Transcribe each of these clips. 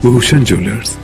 Bhushan jewellers.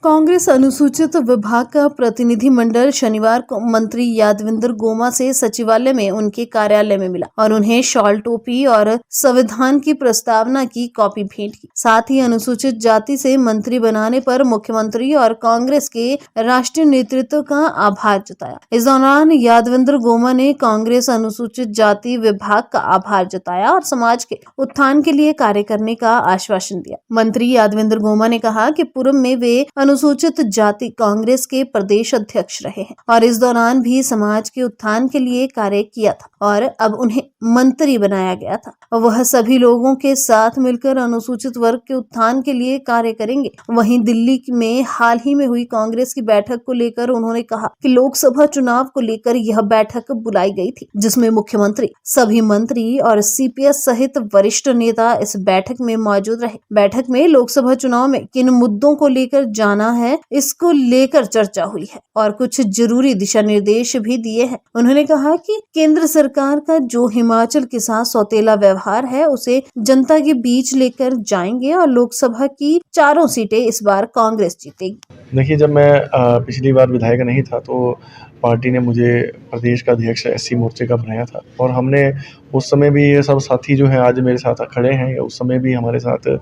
Congress अनुसूचित विभाग का प्रतिनिधिमंडल शनिवार को मंत्री यादविंद्र गोमा से सचिवालय में उनके कार्यालय में मिला और उन्हें शॉल, टोपी और संविधान की प्रस्तावना की कॉपी भेंट की। साथ ही अनुसूचित जाति से मंत्री बनाने पर मुख्यमंत्री और कांग्रेस के राष्ट्रीय नेतृत्व का आभार जताया। इस दौरान यादविंद्र गोमा ने कांग्रेस अनुसूचित जाति विभाग का आभार जताया और समाज के उत्थान के लिए कार्य करने का आश्वासन दिया। मंत्री यादविंद्र गोमा ने कहा कि पूर्व में वे अनुसूचित जाति कांग्रेस के प्रदेश अध्यक्ष रहे हैं और इस दौरान भी समाज के उत्थान के लिए कार्य किया था और अब उन्हें मंत्री बनाया गया था। वह सभी लोगों के साथ मिलकर अनुसूचित वर्ग के उत्थान के लिए कार्य करेंगे। वहीं दिल्ली में हाल ही में हुई कांग्रेस की बैठक को लेकर उन्होंने कहा कि लोकसभा चुनाव को लेकर यह बैठक बुलाई गई थी, जिसमें मुख्यमंत्री, सभी मंत्री और सीपीएस सहित वरिष्ठ नेता इस बैठक में मौजूद रहे। बैठक में लोकसभा चुनाव में किन मुद्दों को लेकर जाना है, इसको लेकर चर्चा हुई है और कुछ जरूरी दिशा निर्देश भी दिए हैं। उन्होंने कहा कि केंद्र सरकार का जो हिमाचल के साथ सौतेला व्यवहार है, उसे जनता के बीच लेकर जाएंगे और लोकसभा की 4 सीटें इस बार कांग्रेस जीतेगी। देखिए, जब मैं पिछली बार विधायक नहीं था तो पार्टी ने मुझे प्रदेश का अध्यक्ष एससी मोर्चे का बनाया था और हमने उस समय भी ये सब साथी जो हैं आज मेरे साथ खड़े हैं, उस समय भी हमारे साथ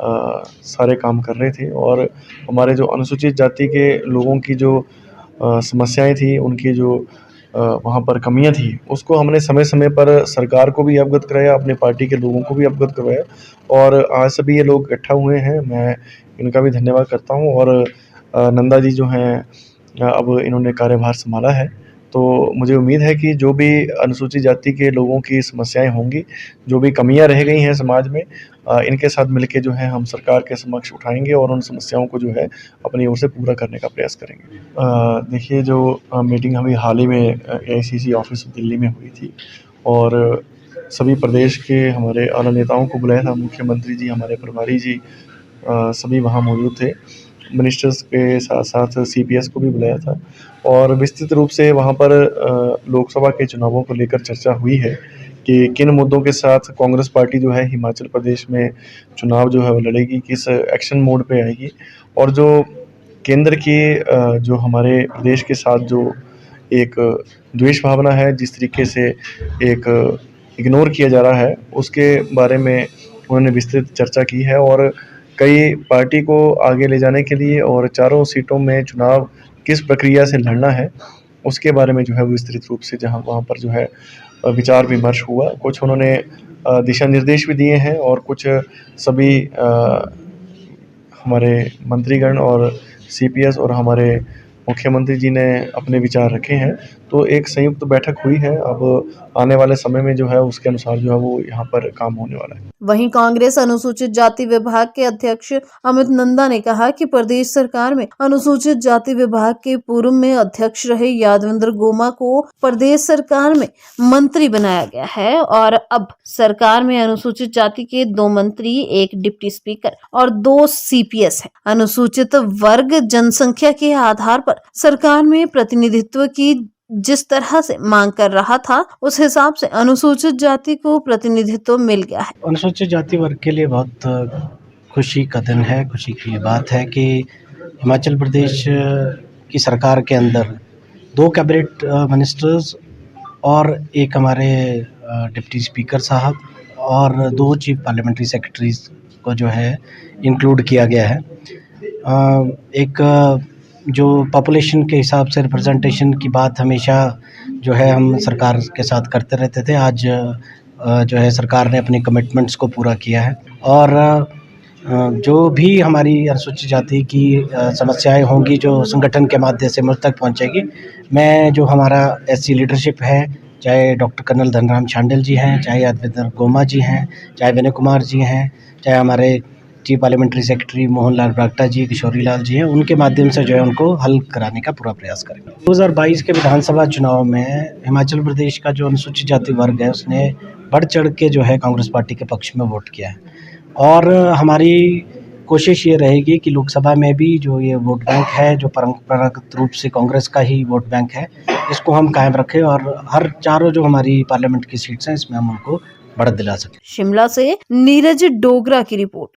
सारे काम कर रहे थे और हमारे जो अनुसूचित जाति के लोगों की जो समस्याएं थी, उनकी जो वहाँ पर कमियां थी, उसको हमने समय समय पर सरकार को भी अवगत कराया, अपने पार्टी के लोगों को भी अवगत करवाया और आज सभी ये लोग इकट्ठा हुए हैं। मैं इनका भी धन्यवाद करता हूँ और नंदा जी जो हैं अब इन्होंने कार्यभार संभाला है, तो मुझे उम्मीद है कि जो भी अनुसूचित जाति के लोगों की समस्याएं होंगी, जो भी कमियां रह गई हैं समाज में, इनके साथ मिलके जो है हम सरकार के समक्ष उठाएंगे और उन समस्याओं को जो है अपनी ओर से पूरा करने का प्रयास करेंगे। देखिए, जो मीटिंग अभी हाल ही में एआईसीसी ऑफिस दिल्ली में हुई थी और सभी प्रदेश के हमारे आला नेताओं को बुलाया था, मुख्यमंत्री जी, हमारे प्रभारी जी, सभी वहाँ मौजूद थे। मिनिस्टर्स के साथ साथ सीपीएस को भी बुलाया था और विस्तृत रूप से वहाँ पर लोकसभा के चुनावों को लेकर चर्चा हुई है कि किन मुद्दों के साथ कांग्रेस पार्टी जो है हिमाचल प्रदेश में चुनाव जो है वो लड़ेगी, किस एक्शन मोड पे आएगी और जो केंद्र की जो हमारे प्रदेश के साथ जो एक द्वेष भावना है, जिस तरीके से एक इग्नोर किया जा रहा है, उसके बारे में उन्होंने विस्तृत चर्चा की है और कई पार्टी को आगे ले जाने के लिए और 4 सीटों में चुनाव किस प्रक्रिया से लड़ना है, उसके बारे में जो है विस्तृत रूप से जहां वहाँ पर जो है विचार विमर्श हुआ। कुछ उन्होंने दिशा निर्देश भी दिए हैं और कुछ सभी हमारे मंत्रीगण और सीपीएस और हमारे मुख्यमंत्री जी ने अपने विचार रखे हैं। तो एक संयुक्त बैठक हुई है, अब आने वाले समय में जो है उसके अनुसार जो है वो यहाँ पर काम होने वाला है। वहीं कांग्रेस अनुसूचित जाति विभाग के अध्यक्ष अमित नंदा ने कहा कि प्रदेश सरकार में अनुसूचित जाति विभाग के पूर्व में अध्यक्ष रहे यादविंद्र गोमा को प्रदेश सरकार में मंत्री बनाया गया है और अब सरकार में अनुसूचित जाति के 2 मंत्री, 1 डिप्टी स्पीकर और 2 सीपीएस है। अनुसूचित वर्ग जनसंख्या के आधार पर सरकार में प्रतिनिधित्व की जिस तरह से मांग कर रहा था, उस हिसाब से अनुसूचित जाति को प्रतिनिधित्व मिल गया है। अनुसूचित जाति वर्ग के लिए बहुत खुशी का दिन है। खुशी की बात है कि हिमाचल प्रदेश की सरकार के अंदर 2 कैबिनेट मिनिस्टर्स और 1 हमारे डिप्टी स्पीकर साहब और 2 चीफ पार्लियामेंट्री सेक्रेटरीज को जो है इंक्लूड किया गया है। एक जो पॉपुलेशन के हिसाब से रिप्रेजेंटेशन की बात हमेशा जो है हम सरकार के साथ करते रहते थे। आज जो है सरकार ने अपनी कमिटमेंट्स को पूरा किया है और जो भी हमारी अनुसूचित जाति की समस्याएं होंगी, जो संगठन के माध्यम से मुझ तक पहुंचेगी, मैं जो हमारा एससी लीडरशिप है, चाहे डॉक्टर कर्नल धनराम शांडिल जी हैं, चाहे यादविंद्र गोमा जी हैं, चाहे विनय कुमार जी हैं, चाहे हमारे chief parliamentary secretary Mohan Lal Brakta जी, किशोरी लाल जी हैं, उनके माध्यम से जो है उनको हल कराने का पूरा प्रयास करेंगे। 2022 के विधानसभा चुनाव में हिमाचल प्रदेश का जो अनुसूचित जाति वर्ग है, उसने बढ़ चढ़ के जो है कांग्रेस पार्टी के पक्ष में वोट किया है और हमारी कोशिश ये रहेगी कि लोकसभा में भी जो ये वोट बैंक है, जो परंपरागत रूप से कांग्रेस का ही वोट बैंक है, इसको हम कायम रखें और हर 4 जो हमारी पार्लियामेंट की सीट्स हैं, इसमें हम उनको बढ़त दिला सकें। शिमला से नीरज डोगरा की रिपोर्ट।